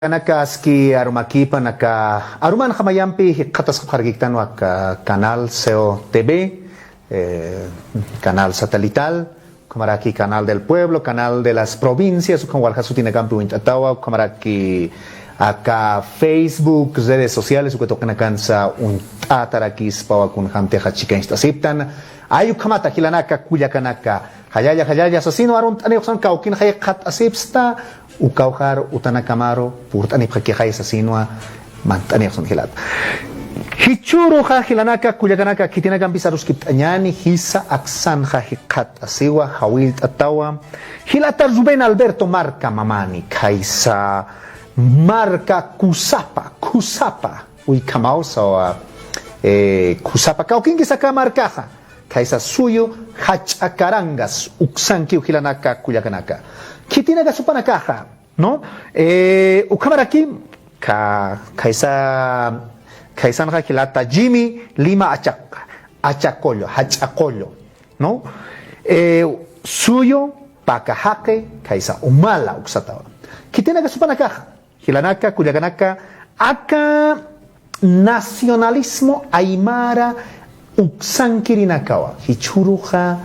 Kanakaski arumakipa naka aruman hamayampi hikatas hargiktan wak canal SEO TV, canal satelital, kamaraki canal del pueblo, canal de las provincias, ukamwalhasutinakampi wintatawa, kamaraki acá Facebook, redes sociales, ukatokanakanta un tatarakis pawakun hamte hachika instasiptan, ayukamata hilanaka kuyakanaka, hayaya sasino arun taneksan kaukin hayakat asipsta. Ukauhar utanakamaro purtani pakihay sa sinwa mantani son hilat hichuro ha hilanaka kuyakanaka kitinagan bisarus kitanyani hisa aksan ha hikat asiwa hawil tatawa hilata Rubén Alberto Marca mamani kaisa marca kusapa uy kamao sa kusapa kaukin kisaka marcaja kaisa suyo hachakarangas uksanki hilanaka kuyakanaka kitinaga supanakaja, ¿no? Ukamaraki kaisan hilata Jimmy Lima Hachacollo, ¿no? Suyo pakahake kaisa umala uksatawa. Kitinaga supanakaja, hilanaka kuyaganaka aka nacionalismo aymara uksankirinakawa hichuruja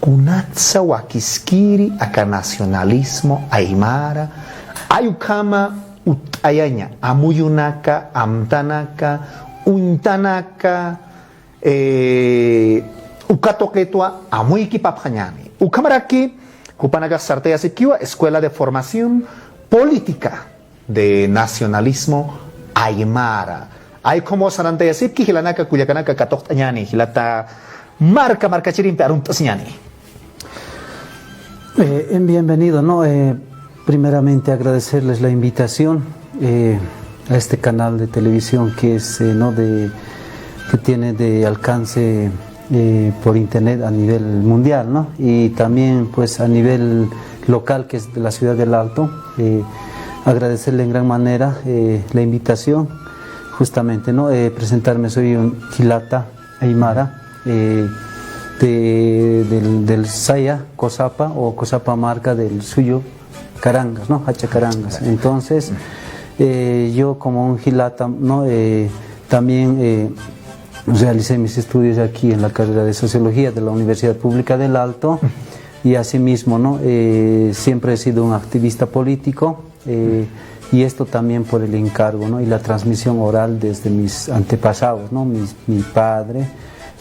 kunatsa wakiskiri aka nacionalismo aymara ayukama utayanya amuyunaka amtanaka untanaka ukatoketwa amuyki paphañani ukamaraki kupanaga sarteya sikiwa escuela de formación política de nacionalismo aymara ay como sarante sipki hilanaka kuyakanaka katoktañani hilata marca chirimpe aruntasñani. Bienvenido, ¿no? Primeramente agradecerles la invitación a este canal de televisión que es, que tiene de alcance por internet a nivel mundial, ¿no? Y también pues a nivel local, que es de la ciudad del Alto. Agradecerle en gran manera la invitación, justamente, ¿no? Presentarme, soy un Hilata Aymara. Del Saya, Cosapa o Cosapa Marca del suyo Carangas, ¿no? Hachacarangas. Entonces, yo como un Hilata, ¿no? También realicé mis estudios aquí en la carrera de Sociología de la Universidad Pública del Alto y asimismo, ¿no? Siempre he sido un activista político y esto también por el encargo, ¿no? Y la transmisión oral desde mis antepasados, ¿no? Mi padre.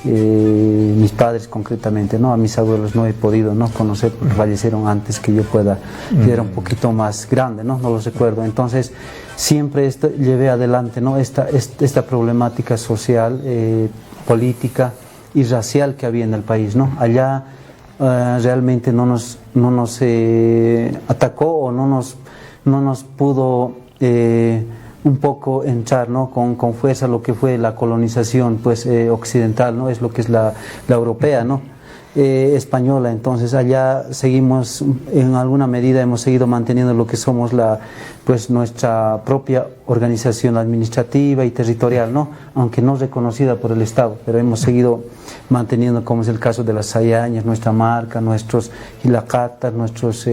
Mis padres concretamente, ¿no? A mis abuelos no he podido, ¿no? conocer porque fallecieron antes que yo pueda, yo era un poquito más grande, no los recuerdo. Entonces siempre llevé adelante, ¿no? esta problemática social, política y racial que había en el país, ¿no? Allá realmente no nos atacó o no nos pudo un poco entrar, ¿no? con fuerza lo que fue la colonización pues occidental, ¿no? Es lo que es la europea, ¿no? Española. Entonces allá seguimos, en alguna medida hemos seguido manteniendo lo que somos pues nuestra propia organización administrativa y territorial, ¿no? Aunque no reconocida por el Estado, pero hemos seguido manteniendo, como es el caso de las sayañas, nuestra marca, nuestros hilacatas, nuestros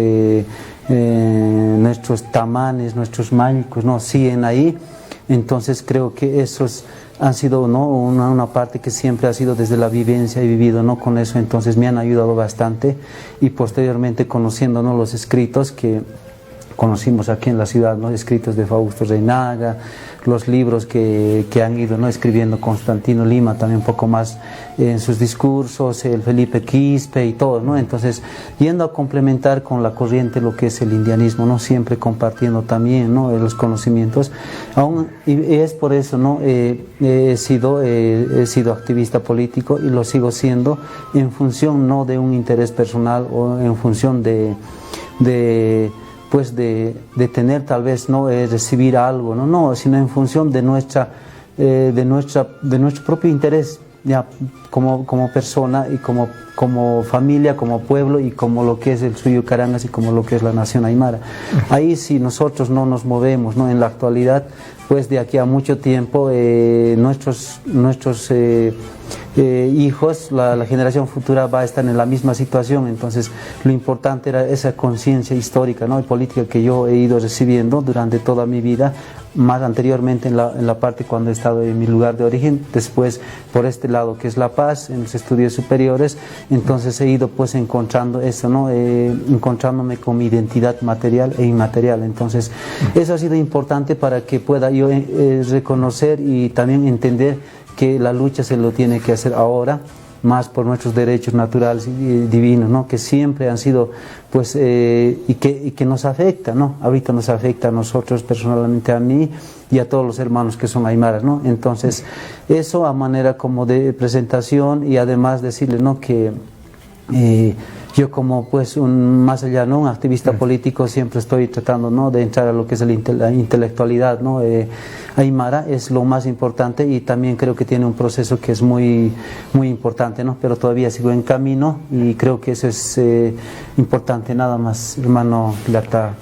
tamanes, nuestros mágicos, ¿no? Siguen ahí. Entonces creo que esos han sido, ¿no? una parte que siempre ha sido desde la vivencia y vivido, ¿no? Con eso, entonces me han ayudado bastante y posteriormente conociendo, ¿no? los escritos que conocimos aquí en la ciudad, ¿no? Escritos de Fausto Reinaga, los libros que han ido, ¿no? escribiendo Constantino Lima también un poco más en sus discursos, el Felipe Quispe y todo, ¿no? Entonces yendo a complementar con la corriente lo que es el indianismo, ¿no? Siempre compartiendo también, ¿no? los conocimientos, y es por eso, ¿no? he sido activista político y lo sigo siendo en función no de un interés personal o en función de tener tal vez no recibir algo, no, sino en función de nuestro propio interés, ya como persona y como familia, como pueblo y como lo que es el suyo Carangas y como lo que es la nación aymara. Ahí si nosotros no nos movemos, ¿no? En la actualidad, pues de aquí a mucho tiempo nuestros hijos, la generación futura va a estar en la misma situación. Entonces lo importante era esa conciencia histórica, ¿no?, y política que yo he ido recibiendo durante toda mi vida, más anteriormente en la parte cuando he estado en mi lugar de origen, después por este lado que es La Paz, en los estudios superiores. Entonces he ido pues encontrando eso, ¿no?, encontrándome con mi identidad material e inmaterial. Entonces eso ha sido importante para que pueda yo reconocer y también entender que la lucha se lo tiene que hacer ahora, más por nuestros derechos naturales y divinos, ¿no?, que siempre han sido, pues, y que nos afecta, ¿no? Ahorita nos afecta a nosotros personalmente, a mí y a todos los hermanos que son aymaras, ¿no? Entonces, eso a manera como de presentación, y además decirle, ¿no?, que yo como pues más allá, ¿no?, un activista político, siempre estoy tratando, ¿no?, de entrar a lo que es la intelectualidad, ¿no? Aymara es lo más importante, y también creo que tiene un proceso que es muy importante, ¿no?, pero todavía sigo en camino y creo que eso es importante. Nada más, hermano Hilata.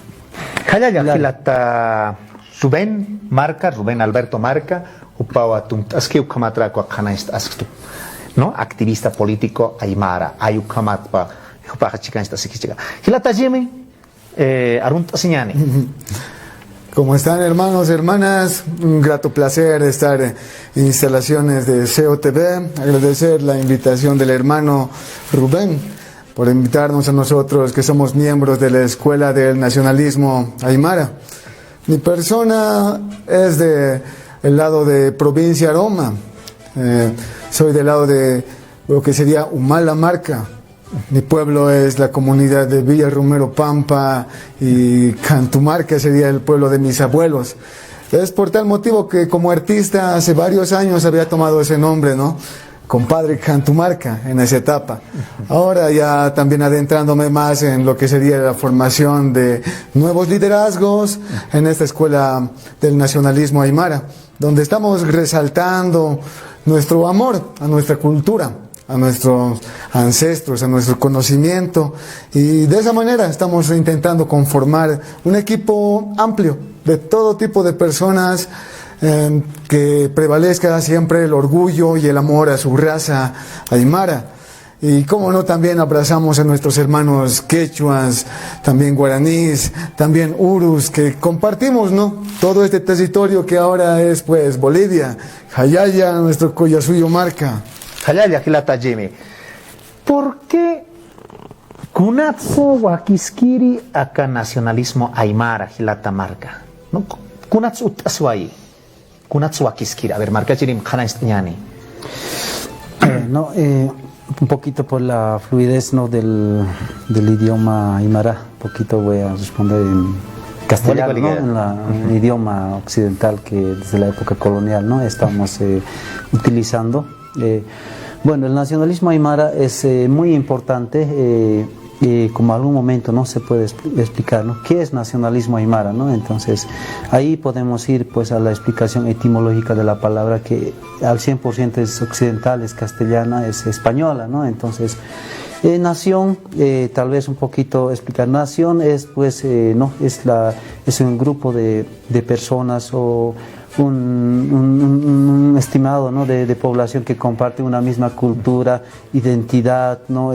Hilata Rubén Alberto Marca, ¿no?, activista político aymara, ayukamatpa, Hilata Jimmy, Arunta Siñani. ¿Cómo están, hermanos, hermanas? Un grato placer estar en instalaciones de COTV. Agradecer la invitación del hermano Rubén por invitarnos a nosotros, que somos miembros de la Escuela del Nacionalismo Aymara. Mi persona es del lado de provincia Roma. Soy del lado de lo que sería Humala Marca. Mi pueblo es la comunidad de Villa Romero Pampa, y Cantumarca sería el pueblo de mis abuelos. Es por tal motivo que como artista hace varios años había tomado ese nombre, ¿no?, compadre Cantumarca, en esa etapa. Ahora ya también adentrándome más en lo que sería la formación de nuevos liderazgos en esta Escuela del Nacionalismo Aymara, donde estamos resaltando nuestro amor a nuestra cultura, a nuestros ancestros, a nuestro conocimiento, y de esa manera estamos intentando conformar un equipo amplio de todo tipo de personas, que prevalezca siempre el orgullo y el amor a su raza aymara. Y cómo no, también abrazamos a nuestros hermanos quechuas, también guaraníes, también urus, que compartimos, ¿no?, todo este territorio que ahora es pues Bolivia, Jayaya, nuestro Collasuyo Marca. Hilata Jimmy, ¿por qué Kunatsu Wakiskiri acá nacionalismo aymara Hilata Marca? ¿No? Kunatsu Utasuai, Kunatsu Wakiskiri, a ver, Marca Jirim Kanaistñani. No, un poquito por la fluidez, ¿no?, del idioma aymara, un poquito voy a responder en castellano, ¿no?, en el idioma occidental que desde la época colonial, ¿no?, estamos utilizando. Bueno, el nacionalismo aymara es muy importante, como algún momento no se puede explicar, ¿no?, qué es nacionalismo aymara, ¿no? Entonces ahí podemos ir pues a la explicación etimológica de la palabra, que al 100% es occidental, es castellana, es española, ¿no? Entonces nación, tal vez un poquito explicar. Nación es pues no es un grupo de personas o un estimado, ¿no?, de población que comparte una misma cultura, identidad, ¿no?,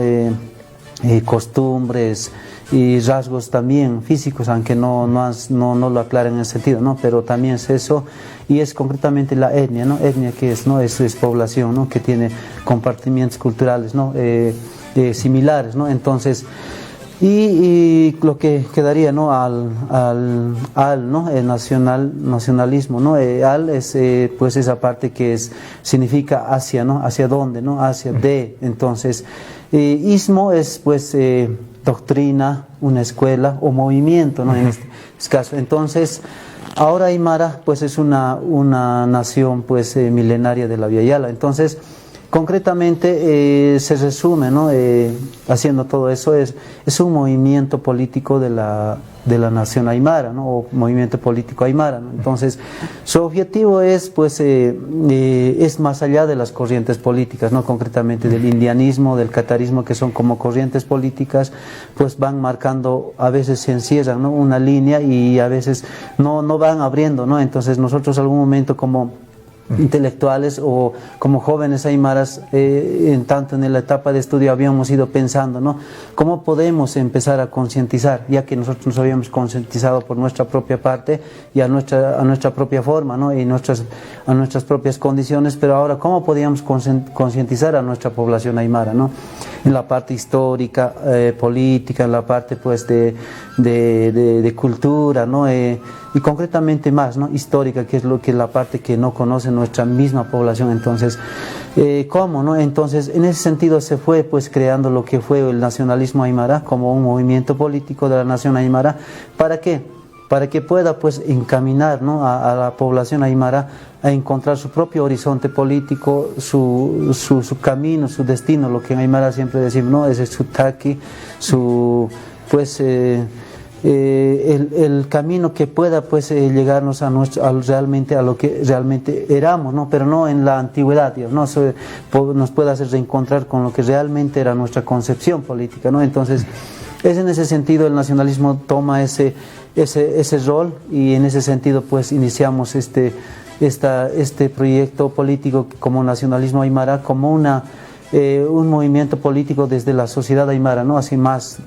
costumbres y rasgos también físicos, aunque no lo aclaran en ese sentido, ¿no?, pero también es eso, y es concretamente la etnia, ¿no?, etnia que es, ¿no?, es población, ¿no?, que tiene compartimientos culturales, ¿no?, similares, ¿no? Entonces, y lo que quedaría, ¿no?, ¿no?, el nacionalismo, ¿no? Al es pues esa parte que significa hacia, ¿no?, hacia dónde, ¿no?, hacia de. Entonces ismo es pues doctrina, una escuela o movimiento, ¿no?, en este caso. Entonces ahora Aymara pues es una nación pues milenaria de la Via Yala. Entonces concretamente se resume, ¿no?, haciendo todo eso, es un movimiento político de la nación aymara, ¿no?, o movimiento político aymara, ¿no? Entonces su objetivo es pues es más allá de las corrientes políticas, ¿no?, concretamente del indianismo, del catarismo, que son como corrientes políticas, pues van marcando, a veces se encierran, ¿no?, una línea, y a veces no van abriendo, ¿no? Entonces nosotros algún momento como intelectuales o como jóvenes aymaras, en tanto en la etapa de estudio habíamos ido pensando, ¿no? ¿Cómo podemos empezar a concientizar? Ya que nosotros nos habíamos concientizado por nuestra propia parte y a nuestra propia forma, ¿no? Y a nuestras propias condiciones, pero ahora, ¿cómo podíamos concientizar a nuestra población aymara, ¿no? En la parte histórica, política, en la parte pues de cultura, ¿no? Y concretamente más, ¿no? Histórica, que es la parte que no conoce nuestra misma población. Entonces, ¿cómo, no? Entonces, en ese sentido se fue pues creando lo que fue el nacionalismo aymara como un movimiento político de la nación aymara. ¿Para qué? Para que pueda pues encaminar, ¿no? a la población aymara a encontrar su propio horizonte político, su camino, su destino, lo que en aymara siempre decimos, ¿no? Ese es su taqui, el camino que pueda pues llegarnos realmente a lo que realmente éramos, ¿no? Pero no en la antigüedad, Dios, ¿no? Nos puede hacer reencontrar con lo que realmente era nuestra concepción política, ¿no? Entonces, es en ese sentido el nacionalismo toma ese rol, y en ese sentido pues iniciamos este proyecto político como nacionalismo aymara, como un movimiento político desde la sociedad aymara, ¿no? Así más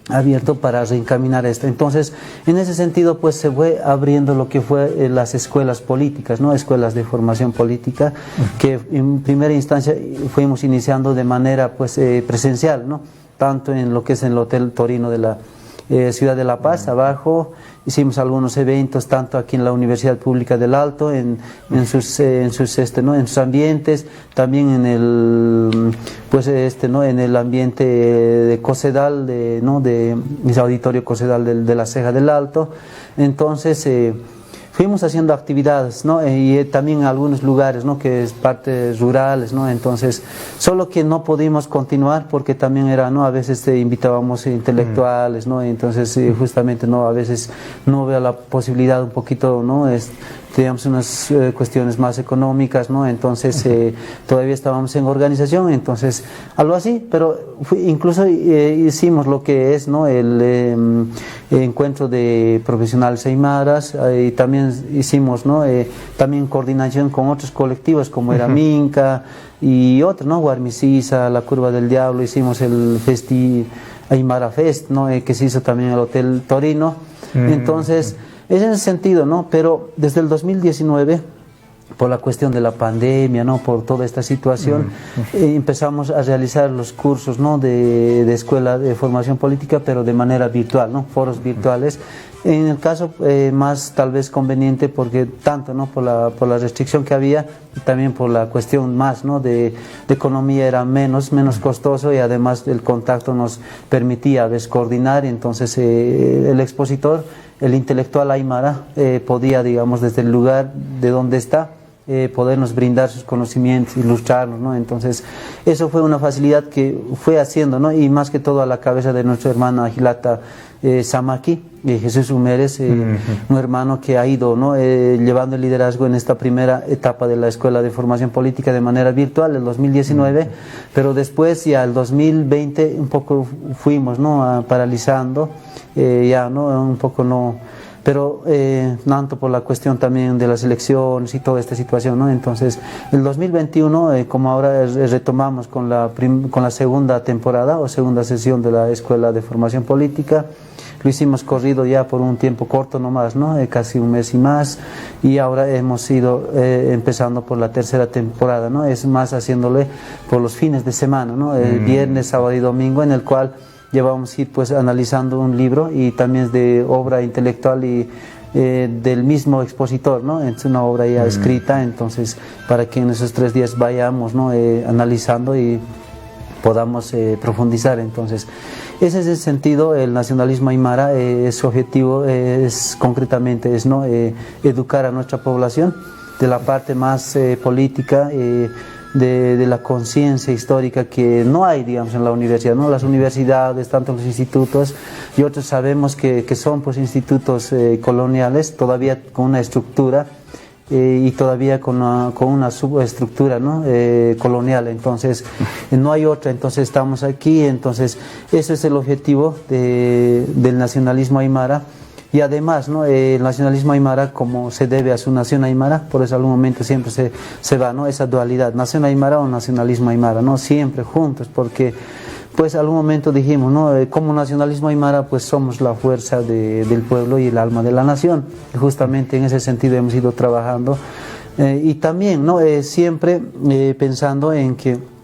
abierto para reencaminar esto. Entonces, en ese sentido pues se fue abriendo lo que fue las escuelas políticas, ¿no? Escuelas de formación política, que en primera instancia fuimos iniciando de manera pues presencial, ¿no? Tanto en lo que es en el Hotel Torino de la Ciudad de La Paz, abajo. Hicimos algunos eventos tanto aquí en la Universidad Pública del Alto, en sus ambientes, también en el ambiente de Cosedal, de auditorio Cosedal de la Ceja del Alto. Entonces fuimos haciendo actividades, ¿no? Y también en algunos lugares, ¿no? Que es partes rurales, ¿no? Entonces, solo que no pudimos continuar porque también era, ¿no? A veces invitábamos intelectuales, ¿no? Entonces, justamente, ¿no? A veces no veo la posibilidad un poquito, ¿no? Teníamos unas cuestiones más económicas, ¿no? Entonces todavía estábamos en organización, entonces algo así, pero incluso hicimos lo que es, ¿no? El encuentro de profesionales aymaras, y también hicimos, ¿no? También coordinación con otros colectivos como era Minca y otros, ¿no? Guarmisisa, La Curva del Diablo, hicimos el Aymara Fest, ¿no? Que se hizo también en el Hotel Torino. Entonces, es en ese sentido, ¿no? Pero desde el 2019, por la cuestión de la pandemia, ¿no? Por toda esta situación, empezamos a realizar los cursos, ¿no? de escuela de formación política, pero de manera virtual, ¿no? Foros virtuales. En el caso más tal vez conveniente, porque tanto, ¿no? por la restricción que había, y también por la cuestión más, ¿no? de economía, era menos costoso, y además el contacto nos permitía a veces coordinar. Entonces el expositor, el intelectual aymara, podía, digamos, desde el lugar de donde está, podernos brindar sus conocimientos, ilustrarnos, ¿no? Entonces eso fue una facilidad que fue haciendo, ¿no? Y más que todo a la cabeza de nuestro hermano Agilata Samaki, Jesús Humérez, un hermano que ha ido, ¿no? Llevando el liderazgo en esta primera etapa de la Escuela de Formación Política de manera virtual, el 2019, pero después ya el 2020 un poco fuimos, ¿no? Paralizando, ya, ¿no? Un poco no, pero tanto por la cuestión también de las elecciones y toda esta situación, ¿no? Entonces el 2021, como ahora retomamos con la segunda temporada o segunda sesión de la Escuela de Formación Política, lo hicimos corrido ya por un tiempo corto nomás, ¿no? Casi un mes y más, y ahora hemos ido empezando por la tercera temporada, ¿no? Es más haciéndole por los fines de semana, ¿no? El viernes, sábado y domingo, en el cual llevamos ir pues analizando un libro, y también es de obra intelectual y del mismo expositor, ¿no? Es una obra ya escrita, entonces para que en esos 3 días vayamos, ¿no? Analizando y podamos profundizar. Entonces ese es el sentido. El nacionalismo aymara, su objetivo es concretamente ¿no? Educar a nuestra población de la parte más política, de la conciencia histórica que no hay, digamos, en la universidad, ¿no? Las universidades, tanto los institutos, y otros sabemos que son pues institutos coloniales, todavía con una estructura, y todavía con una subestructura, ¿no? Colonial. Entonces no hay otra, entonces estamos aquí. Entonces ese es el objetivo del nacionalismo aymara, Y además, ¿no? El nacionalismo aymara, como se debe a su nación aymara, por eso en algún momento siempre se va, ¿no? Esa dualidad, nación aymara o nacionalismo aymara, ¿no? Siempre juntos, porque pues en algún momento dijimos, ¿no? Como nacionalismo aymara, pues somos la fuerza del pueblo y el alma de la nación. Y justamente en ese sentido hemos ido trabajando. Y también, ¿no? Siempre pensando en que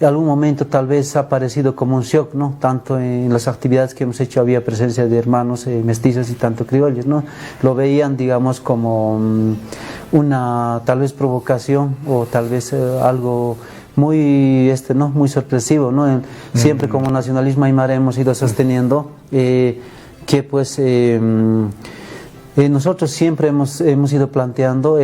en algún momento tal vez ha parecido como un shock, ¿no? Tanto en las actividades que hemos hecho había presencia de hermanos mestizos y tanto criollos, ¿no? Lo veían, digamos, como una tal vez provocación o tal vez algo muy ¿no? Muy sorpresivo, ¿no? Siempre como nacionalismo aymara hemos ido sosteniendo que pues nosotros siempre hemos ido planteando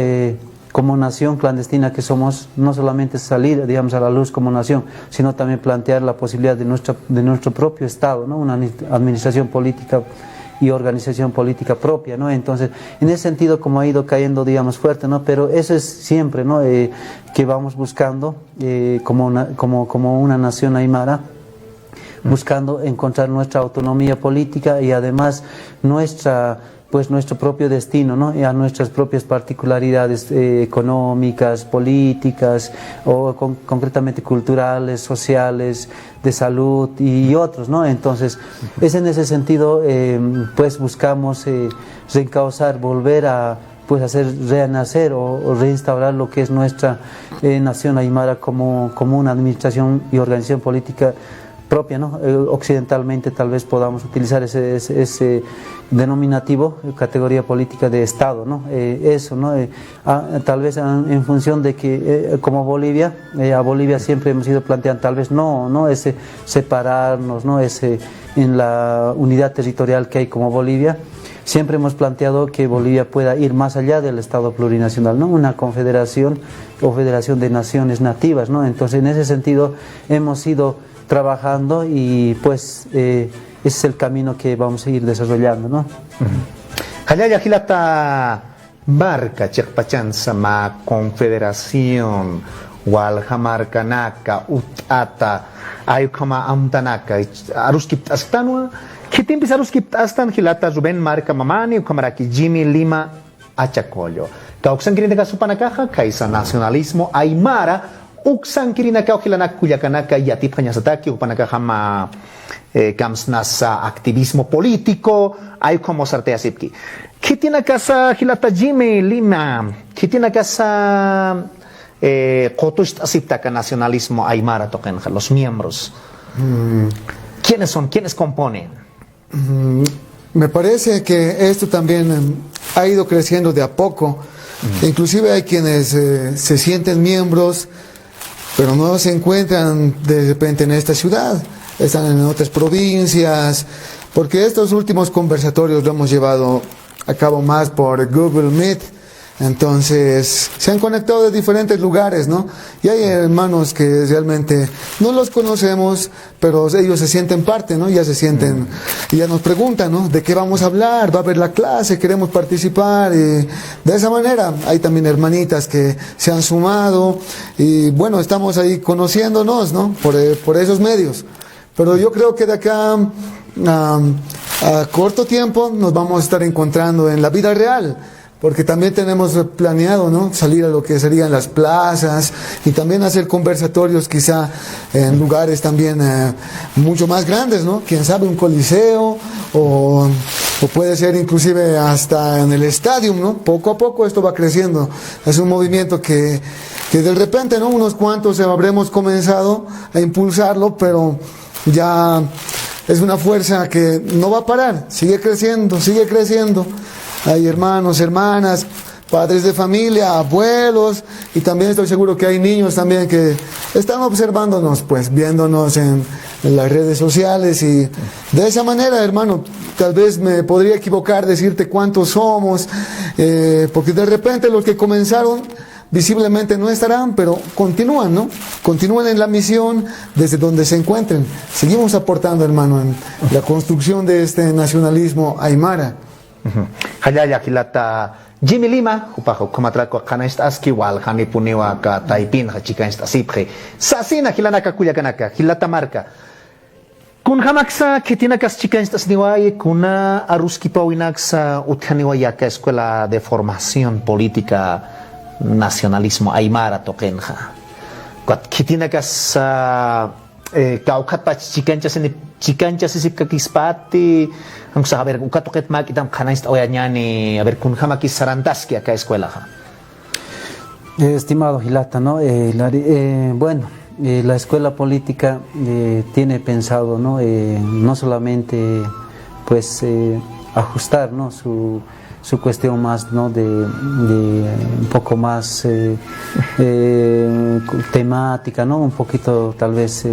como nación clandestina que somos, no solamente salir, digamos, a la luz como nación, sino también plantear la posibilidad de nuestro propio Estado, ¿no? Una administración política y organización política propia, ¿no? Entonces, en ese sentido, como ha ido cayendo, digamos, fuerte, ¿no? Pero eso es siempre, ¿no? Que vamos buscando como una nación aymara, buscando encontrar nuestra autonomía política y además nuestro propio destino, ¿no? Y a nuestras propias particularidades económicas, políticas o concretamente culturales, sociales, de salud y otros, ¿no? Entonces, es en ese sentido, pues buscamos reencauzar, volver a pues hacer renacer o reinstaurar lo que es nuestra nación aymara como una administración y organización política propia, ¿no? Occidentalmente tal vez podamos utilizar ese denominativo, categoría política de Estado, ¿no? Eso, ¿no? Tal vez en función de que como Bolivia, a Bolivia siempre hemos ido planteando tal vez no ese separarnos, ¿no? En la unidad territorial que hay como Bolivia, siempre hemos planteado que Bolivia pueda ir más allá del Estado plurinacional, ¿no? Una confederación o federación de naciones nativas, ¿no? Entonces en ese sentido hemos ido trabajando y pues ese es el camino que vamos a ir desarrollando, ¿no? Hayaya hilata marca chekpachan sama confederación walhamarkanaka utata ayukama amtanaka aruskip astanwa kitim aruskip astan hilata Rubén marca mamani ukamaraki Jimmy Lima achacollo kauksan kirinaka supanakaja kaisa nacionalismo aymara uksan kirinaka ojilanak kuyakanaka yatip hanyasataki upanaka hama kamsnasa activismo político hay como sartea sipki ¿qué tiene casa hilata Jimmy Lima? ¿qué tiene casa kotush asiptaka nacionalismo aymara token los miembros? ¿Quiénes son? ¿Quiénes componen? Me parece que esto también ha ido creciendo de a poco. Inclusive hay quienes se sienten miembros pero no se encuentran de repente en esta ciudad, están en otras provincias, porque estos últimos conversatorios lo hemos llevado a cabo más por Google Meet, entonces se han conectado de diferentes lugares, ¿no? Y hay hermanos que realmente no los conocemos, pero ellos se sienten parte, ¿no? Ya se sienten, y ya nos preguntan, ¿no? ¿De qué vamos a hablar? ¿Va a haber la clase? ¿Queremos participar? Y de esa manera hay también hermanitas que se han sumado y bueno, estamos ahí conociéndonos, ¿no? Por esos medios. Pero yo creo que de acá a corto tiempo nos vamos a estar encontrando en la vida real. Porque también tenemos planeado, ¿no? Salir a lo que serían las plazas y también hacer conversatorios quizá en lugares también mucho más grandes, ¿no? Quién sabe, un coliseo o puede ser inclusive hasta en el estadio, ¿no? Poco a poco esto va creciendo. Es un movimiento que de repente, ¿no? Unos cuantos habremos comenzado a impulsarlo, pero ya es una fuerza que no va a parar, sigue creciendo, sigue creciendo. Hay hermanos, hermanas, padres de familia, abuelos, y también estoy seguro que hay niños también que están observándonos, pues, viéndonos en las redes sociales, y de esa manera, hermano, tal vez me podría equivocar decirte cuántos somos, porque de repente los que comenzaron visiblemente no estarán, pero continúan, ¿no? Continúan en la misión desde donde se encuentren. Seguimos aportando, hermano, en la construcción de este nacionalismo aymara. Hayaya hilata Jimmy Lima upajo kumatrako kanast aski wal hani puniwa ka taipin hachika esta sipje sasina hilanaka kuyakanaka hilata marca Kun hamaksa que tiene que chica estas niwai kuna aruski pawinaksa utjaniwayaka escuela de formación política nacionalismo aymara tokenja. Cuat que tiene que kaukat pa chicancha sisip kakispati vamos a ver ukatoket mak itam kanais oyanyani a ver kun hamakis sarantaski acá escuela. Estimado Gilata, ¿no? Bueno, la escuela política tiene pensado, ¿no? No solamente pues ajustar, ¿no? su cuestión más, ¿no? de un poco más temática, ¿no? Un poquito tal vez,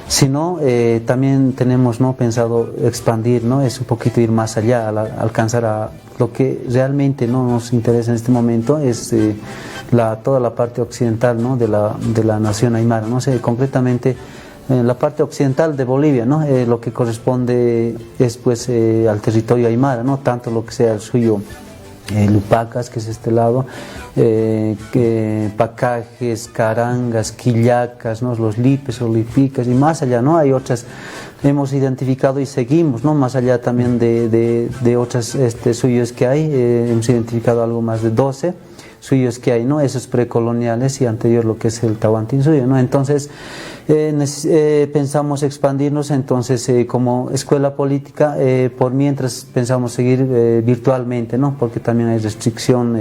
sino también tenemos, ¿no? pensado expandir, ¿no? Es un poquito ir más allá, alcanzar a lo que realmente no nos interesa en este momento es toda la parte occidental, ¿no? de la nación aymara, no sé, concretamente la parte occidental de Bolivia, ¿no? Lo que corresponde es pues al territorio aymara, ¿no? Tanto lo que sea el suyo Lupacas, que es este lado, Pacajes, Carangas, Quillacas, ¿no? Los Lipes, Olipicas y más allá, ¿no? Hay otras, hemos identificado y seguimos, ¿no? Más allá también de otras suyos que hay, hemos identificado algo más de 12 suyos que hay, ¿no? Esos precoloniales y anterior lo que es el Tahuantinsuyo, ¿no? Entonces pensamos expandirnos, entonces como escuela política, por mientras pensamos seguir virtualmente, ¿no? Porque también hay restricción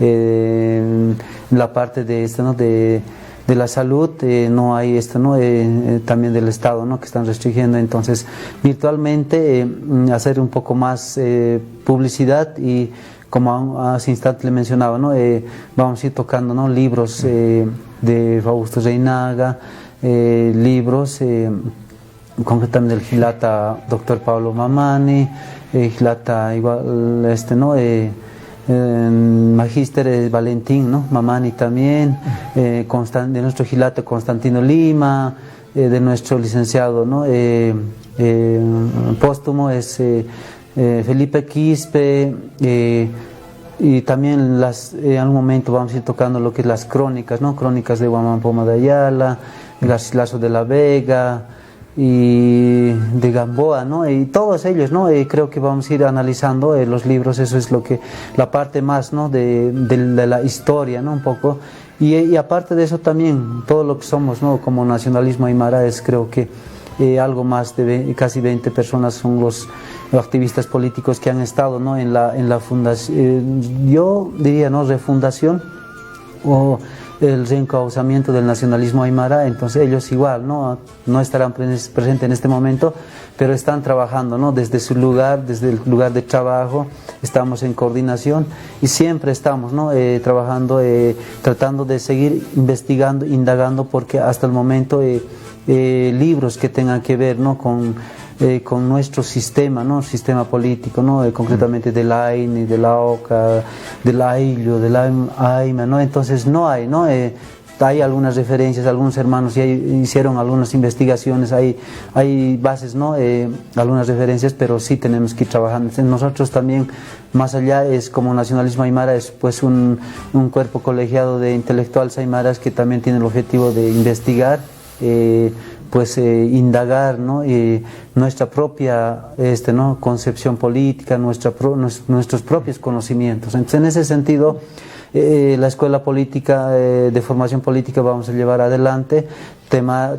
en la parte de esto, ¿no? de la salud, no hay esto, ¿no? También del Estado, ¿no? Que están restringiendo, entonces virtualmente hacer un poco más publicidad y como hace instante le mencionaba, ¿no? Vamos a ir tocando, ¿no? Libros de Fausto Reinaga, libros concretamente del Gilata Dr. Pablo Mamani, Gilata igual, ¿no? Magíster Valentín, ¿no? Mamani también, de nuestro Gilata Constantino Lima, de nuestro licenciado, ¿no? Póstumo es Felipe Quispe, y también en algún momento vamos a ir tocando lo que es las crónicas, ¿no? Crónicas de Guamán Poma de Ayala, Garcilaso de la Vega y de Gamboa, ¿no? Y todos ellos, ¿no? Creo que vamos a ir analizando los libros, eso es lo que, la parte más, ¿no? de la historia, ¿no? Un poco, y aparte de eso también, todo lo que somos, ¿no? Como nacionalismo aymara es, creo que algo más de casi 20 personas son los activistas políticos que han estado, ¿no? en la fundación, yo diría, ¿no? Refundación o el reencauzamiento del nacionalismo aymara. Entonces ellos igual no estarán presentes en este momento, pero están trabajando, ¿no? Desde su lugar, desde el lugar de trabajo, estamos en coordinación y siempre estamos, ¿no? Trabajando, tratando de seguir investigando, indagando, porque hasta el momento libros que tengan que ver, ¿no? con nuestro sistema, ¿no? Sistema político, ¿no? Concretamente del AINE, de la OCA, del AILO, del AIMA, ¿no? Entonces no hay, ¿no? Hay algunas referencias, algunos hermanos ya hicieron algunas investigaciones, hay bases, ¿no? Algunas referencias, pero sí tenemos que ir trabajando. Nosotros también, más allá, es como Nacionalismo Aymara, es pues un cuerpo colegiado de intelectuales aymaras que también tiene el objetivo de investigar, indagar, ¿no? Nuestra propia ¿no? concepción política, nuestros propios conocimientos. Entonces, en ese sentido, la escuela política, de formación política, vamos a llevar adelante,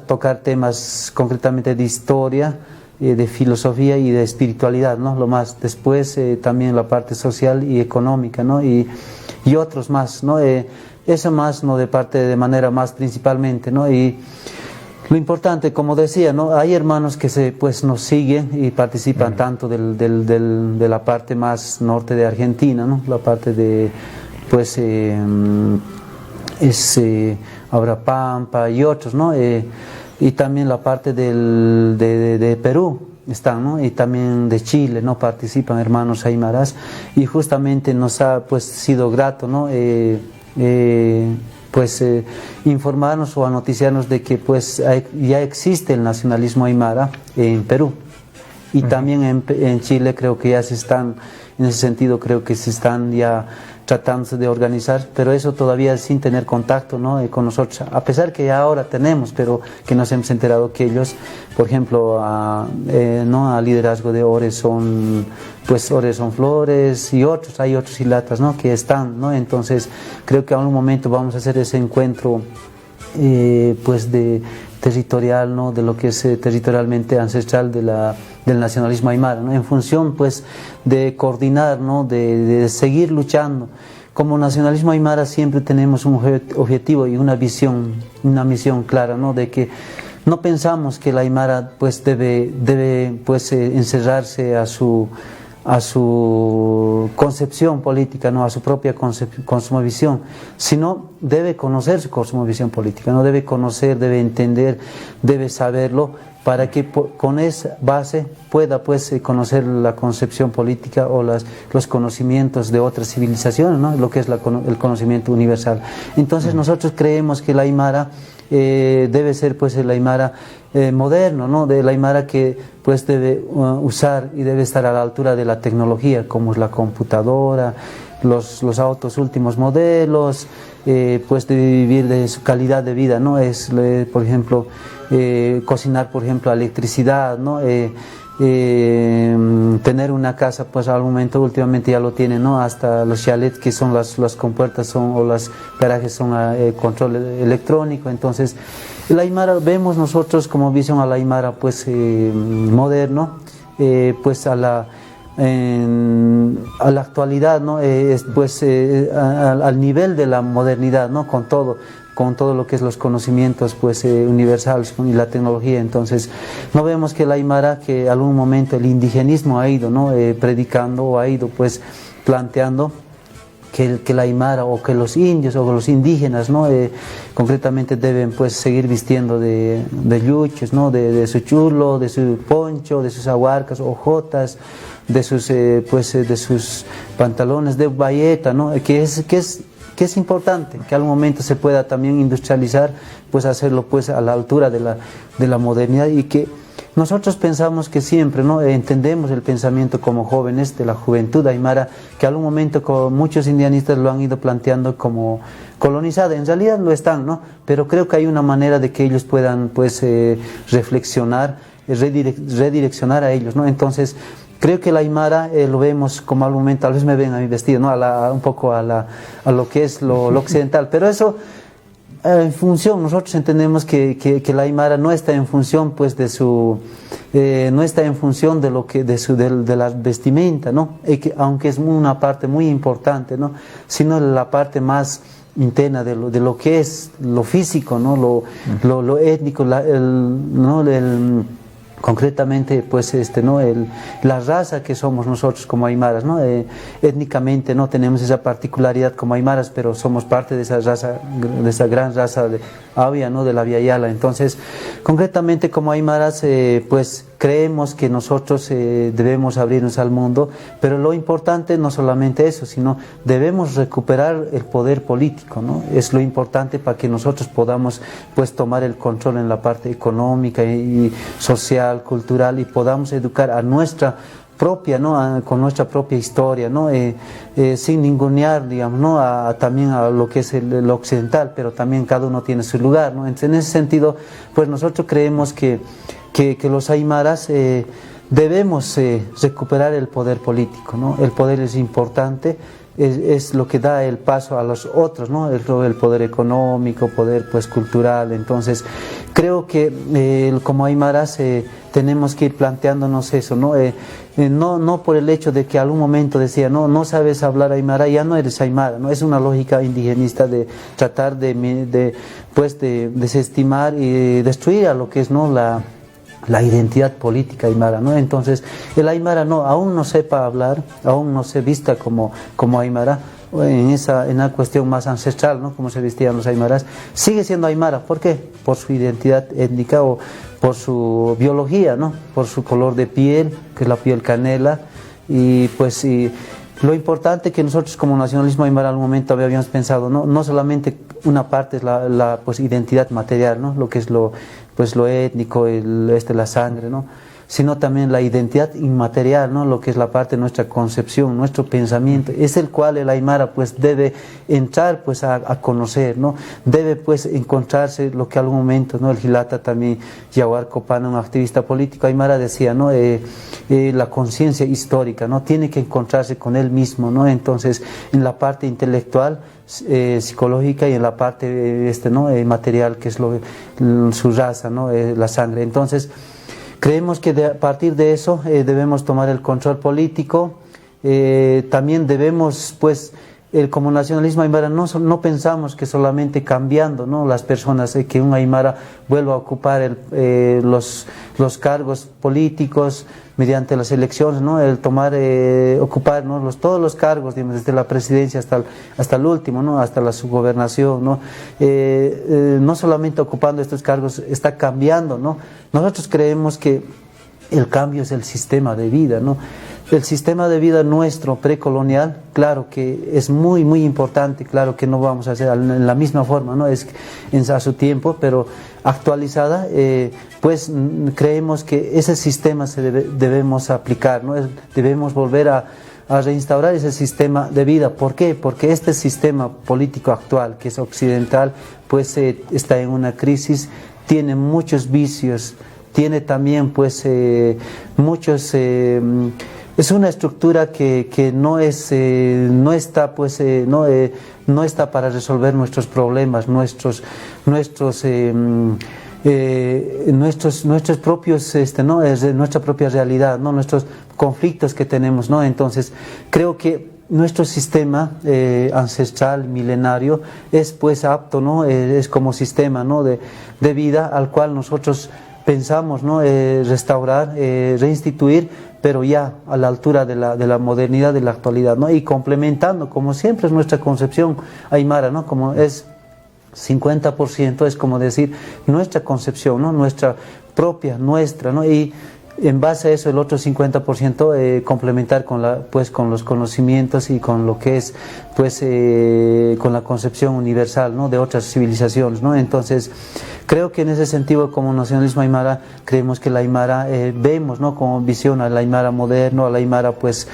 tocar temas concretamente de historia, de filosofía y de espiritualidad, ¿no? Lo más. Después también la parte social y económica, ¿no? y otros más, ¿no? Eso más, ¿no? De manera más principalmente, ¿no? Y lo importante, como decía, ¿no? Hay hermanos que nos siguen y participan tanto de la parte más norte de Argentina, ¿no? La parte de, Abrapampa y otros, ¿no? Y también la parte de Perú están, ¿no? Y también de Chile, ¿no? Participan hermanos aymaras y justamente nos ha sido grato, ¿no? Informarnos o noticiarnos de que ya existe el nacionalismo aymara en Perú y también en Chile. Creo que ya se están, en ese sentido creo que se están ya tratándose de organizar, pero eso todavía sin tener contacto, ¿no? Con nosotros, a pesar que ahora tenemos, pero que nos hemos enterado que ellos, por ejemplo, ¿no? A liderazgo de Orezón, pues Orezón Flores y otros, hay otros hilatas, ¿no? Que están, ¿no? Entonces creo que a un momento vamos a hacer ese encuentro pues de territorial, ¿no? De lo que es territorialmente ancestral del nacionalismo aymara, ¿no? En función pues de coordinar, ¿no? De seguir luchando. Como nacionalismo aymara siempre tenemos un objetivo y una visión, una misión clara, ¿no? De que no pensamos que el aymara pues debe pues encerrarse a su concepción política, no a su propia cosmovisión, sino debe conocer su cosmovisión política, no debe conocer, debe entender, debe saberlo, para que con esa base pueda pues conocer la concepción política o los conocimientos de otras civilizaciones, ¿no? Lo que es el conocimiento universal. Entonces nosotros creemos que el aymara debe ser pues el aymara moderno, ¿no? De la aymara que pues debe usar y debe estar a la altura de la tecnología, como es la computadora, los autos últimos modelos, pues debe vivir de su calidad de vida, ¿no? Es, por ejemplo, cocinar, por ejemplo, electricidad, ¿no? Tener una casa, pues al momento últimamente ya lo tienen, ¿no? Hasta los chalets que son las compuertas o los garajes son control electrónico. Entonces el aymara vemos nosotros como visión al aymara pues moderno, pues a la actualidad, ¿no? Pues al nivel de la modernidad, ¿no? Con todo lo que es los conocimientos pues universales y la tecnología. Entonces no vemos que el aymara, que algún momento el indigenismo ha ido, ¿no? Predicando o ha ido pues planteando que el aymara o que los indios o los indígenas, ¿no? Concretamente deben pues seguir vistiendo de yuchos, ¿no? De su chulo, de su poncho, de sus ahuarcas o jotas, de sus pantalones de bayeta, ¿no? Que es importante que al momento se pueda también industrializar, pues hacerlo pues a la altura de la modernidad, y que nosotros pensamos que siempre, ¿no? Entendemos el pensamiento como jóvenes de la juventud aymara, que al momento como muchos indianistas lo han ido planteando como colonizada, en realidad lo están, ¿no? Pero creo que hay una manera de que ellos puedan pues reflexionar, redireccionar a ellos, ¿no? Entonces creo que el aymara lo vemos como al momento, tal vez me ven a mi vestido, ¿no? Un poco a lo que es lo occidental, pero eso en función, nosotros entendemos que el aymara no está en función pues no está en función de lo que de la vestimenta, ¿no? Aunque es una parte muy importante, ¿no? Sino la parte más interna de lo que es lo físico, ¿no? Lo étnico, ¿no? Concretamente pues ¿no? La raza que somos nosotros como aymaras, ¿no? Étnicamente no tenemos esa particularidad como aymaras, pero somos parte de esa raza, de esa gran raza de Avia, ¿no? De la Via Yala. Entonces concretamente como aymaras pues creemos que nosotros debemos abrirnos al mundo, pero lo importante no solamente eso, sino debemos recuperar el poder político, ¿no? Es lo importante para que nosotros podamos pues tomar el control en la parte económica y social, cultural, y podamos educar a nuestra propia, ¿no? Con nuestra propia historia, ¿no? Sin ningunear, digamos, ¿no? También a lo que es lo occidental, pero también cada uno tiene su lugar, ¿no? En ese sentido, pues nosotros creemos que los aymaras debemos recuperar el poder político, ¿no? El poder es importante, es lo que da el paso a los otros, ¿no? El poder económico, poder pues cultural. Entonces creo que como aymaras tenemos que ir planteándonos eso, ¿no? No por el hecho de que algún momento decía no sabes hablar aymara, ya no eres aymara, ¿no? Es una lógica indigenista de tratar de desestimar y destruir a lo que es, ¿no? La identidad política aymara, ¿no? Entonces el aymara aún no sepa hablar, aún no se vista como aymara, en la cuestión más ancestral, ¿no? Como se vestían los aymaras, sigue siendo aymara. ¿Por qué? Por su identidad étnica o por su biología, ¿no? Por su color de piel, que es la piel canela, y pues lo importante que nosotros como nacionalismo aymara al momento habíamos pensado, no solamente una parte es la pues identidad material, ¿no? Lo que es lo étnico, la sangre, ¿no? sino también la identidad inmaterial, ¿no? Lo que es la parte de nuestra concepción, nuestro pensamiento, es el cual el aymara pues debe entrar pues a conocer, ¿no? Debe pues encontrarse lo que algún momento, ¿no? El Hilata también, Yawar Copano, un activista político aymara, decía, ¿no? La conciencia histórica, ¿no? Tiene que encontrarse con él mismo, ¿no? Entonces, en la parte intelectual, psicológica, y en la parte ¿no? Material, que es su raza, ¿no? La sangre. Entonces, creemos que a partir de eso debemos tomar el control político. También debemos, pues, como nacionalismo aymara, no pensamos que solamente cambiando, ¿no? Las personas, que un aymara vuelva a ocupar los cargos políticos mediante las elecciones, ¿no? El ocupar, ¿no? Todos los cargos, digamos, desde la presidencia hasta el último, ¿no? Hasta la subgobernación, ¿no? No solamente ocupando estos cargos está cambiando, ¿no? Nosotros creemos que el cambio es el sistema de vida, ¿no? El sistema de vida nuestro precolonial, claro que es muy, muy importante, claro que no vamos a hacer en la misma forma, ¿no? Es a su tiempo, pero actualizada, pues creemos que ese sistema debemos aplicar, ¿no? Debemos volver a reinstaurar ese sistema de vida. ¿Por qué? Porque este sistema político actual, que es occidental, pues está en una crisis, tiene muchos vicios, tiene también pues muchos... es una estructura que no está pues no está para resolver nuestros problemas, nuestros propios ¿no? Nuestra propia realidad, ¿no? Nuestros conflictos que tenemos, ¿no? Entonces, creo que nuestro sistema ancestral, milenario, es pues apto, ¿no? Es como sistema, ¿no? de vida al cual nosotros pensamos, ¿no? Restaurar, reinstituir, pero ya a la altura de la modernidad, de la actualidad, ¿no? Y complementando, como siempre es nuestra concepción aymara, ¿no? Como es 50%, es como decir nuestra concepción, ¿no? Nuestra, ¿no? Y en base a eso el otro 50% complementar con los conocimientos y con lo que es pues con la concepción universal, ¿no? De otras civilizaciones, ¿no? Entonces creo que en ese sentido, como nacionalismo aymara, creemos que la aymara vemos, ¿no? Como visión al aymara moderno, al aymara pues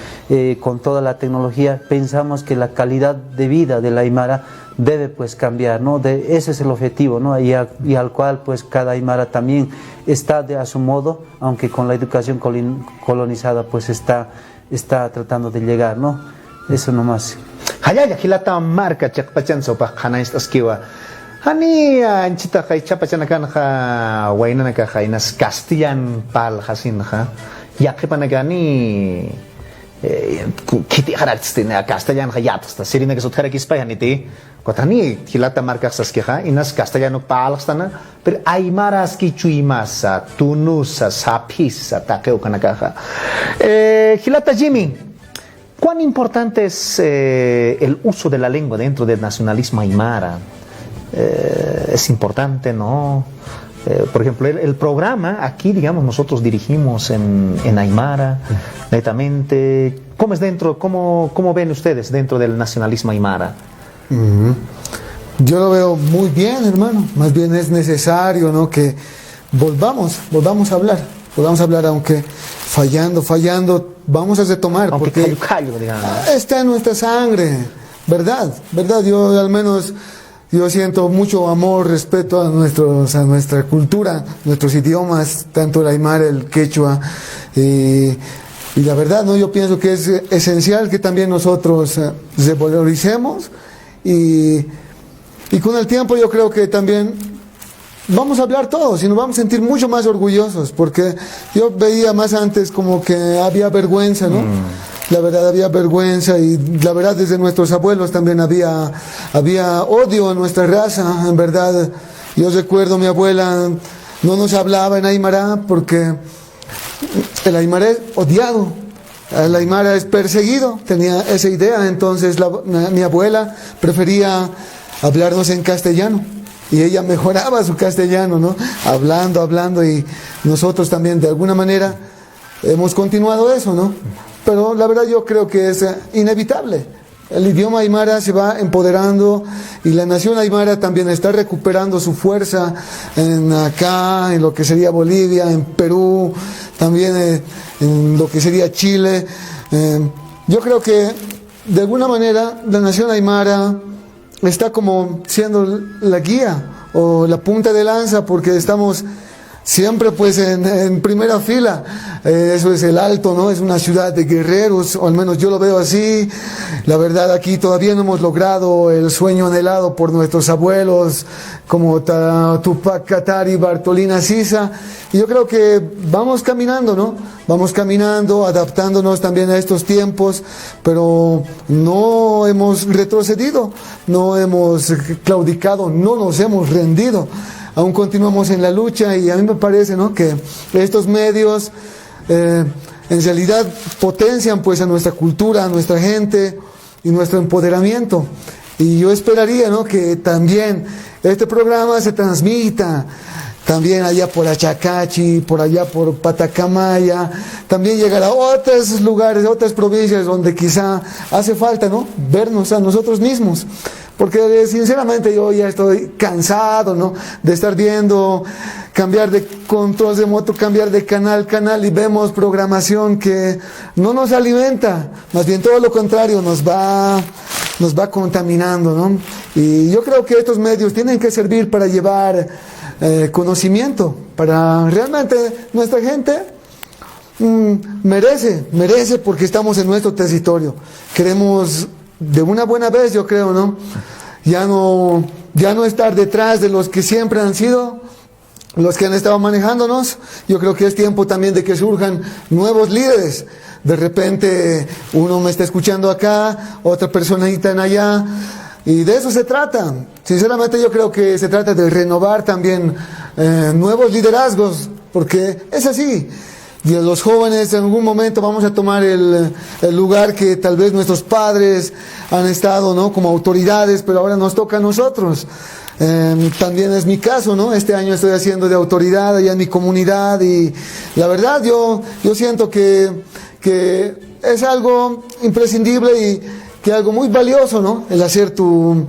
con toda la tecnología, pensamos que la calidad de vida del aymara debe pues cambiar, ¿no? Ese es el objetivo, ¿no? Y al cual pues cada aymara también está a su modo, aunque con la educación colonizada pues está tratando de llegar, ¿no? Eso nomás. Hayaya hilata marca chakpachan sopa hanais taskiwa. Hani anchita kay chapachan kan ha waina ka hainas Castellan pal hasin ha. Yaqipanagani kiti haratstina Castellan hayatsta sirina que sotra kispayaniti. Kotani hilata marca saskiha inas Castellano palstana pero aymaras ki chuimasa tunusa sapisa takeo kanakaha. Hilata Jimmy, ¿cuán importante es el uso de la lengua dentro del nacionalismo aymara? Es importante, ¿no? Por ejemplo, el programa aquí, digamos, nosotros dirigimos en aymara, netamente. ¿Cómo es dentro? ¿Cómo ven ustedes dentro del nacionalismo aymara? Yo lo veo muy bien, hermano. Más bien es necesario, ¿no? Que volvamos a hablar, aunque fallando, vamos a retomar, aunque porque está en nuestra sangre, ¿verdad? Yo al menos siento mucho amor, respeto a nuestra cultura, nuestros idiomas, tanto el aymara, el quechua, y la verdad, ¿no? Yo pienso que es esencial que también nosotros revaloricemos y con el tiempo yo creo que también vamos a hablar todos y nos vamos a sentir mucho más orgullosos, porque yo veía más antes como que había vergüenza, ¿no? La verdad había vergüenza, y la verdad desde nuestros abuelos también había odio a nuestra raza, en verdad. Yo recuerdo mi abuela no nos hablaba en aymara porque el aymara es odiado, el aymara es perseguido, tenía esa idea. Entonces mi abuela prefería hablarnos en castellano y ella mejoraba su castellano, ¿no? Hablando, y nosotros también de alguna manera hemos continuado eso, ¿no? Pero la verdad yo creo que es inevitable. el idioma aymara se va empoderando y la nación aymara también está recuperando su fuerza acá, en lo que sería Bolivia, en Perú, también en lo que sería Chile. Yo creo que de alguna manera la nación aymara está como siendo la guía o la punta de lanza, porque estamos siempre pues en primera fila. Eso es el Alto, ¿no? Es una ciudad de guerreros, o al menos yo lo veo así. La verdad, aquí todavía no hemos logrado el sueño anhelado por nuestros abuelos como Tupac Katari, Bartolina Sisa, y yo creo que vamos caminando, ¿no? Vamos caminando, adaptándonos también a estos tiempos, pero no hemos retrocedido, no hemos claudicado, no nos hemos rendido. Aún continuamos en la lucha, y a mí me parece, ¿no?, que estos medios en realidad potencian pues a nuestra cultura, a nuestra gente y nuestro empoderamiento. Y yo esperaría, ¿no?, que también este programa se transmita también allá por Achacachi, por allá por Patacamaya, también llegar a otros lugares, a otras provincias donde quizá hace falta, ¿no?, vernos a nosotros mismos. Porque sinceramente yo ya estoy cansado, ¿no?, de estar viendo, cambiar de control remoto, cambiar de canal, y vemos programación que no nos alimenta, más bien todo lo contrario, nos va contaminando, ¿no? Y yo creo que estos medios tienen que servir para llevar conocimiento, para realmente nuestra gente merece, porque estamos en nuestro territorio. Queremos de una buena vez, yo creo, ¿no? Ya no estar detrás de los que siempre han sido, los que han estado manejándonos. Yo creo que es tiempo también de que surjan nuevos líderes. De repente uno me está escuchando acá, otra personita en allá, y de eso se trata. Sinceramente yo creo que se trata de renovar también nuevos liderazgos, porque es así. Y los jóvenes en algún momento vamos a tomar el lugar que tal vez nuestros padres han estado, ¿no?, como autoridades, pero ahora nos toca a nosotros. También es mi caso, ¿no? Este año estoy haciendo de autoridad allá en mi comunidad, y la verdad yo siento que es algo imprescindible y que algo muy valioso, ¿no?, el hacer tu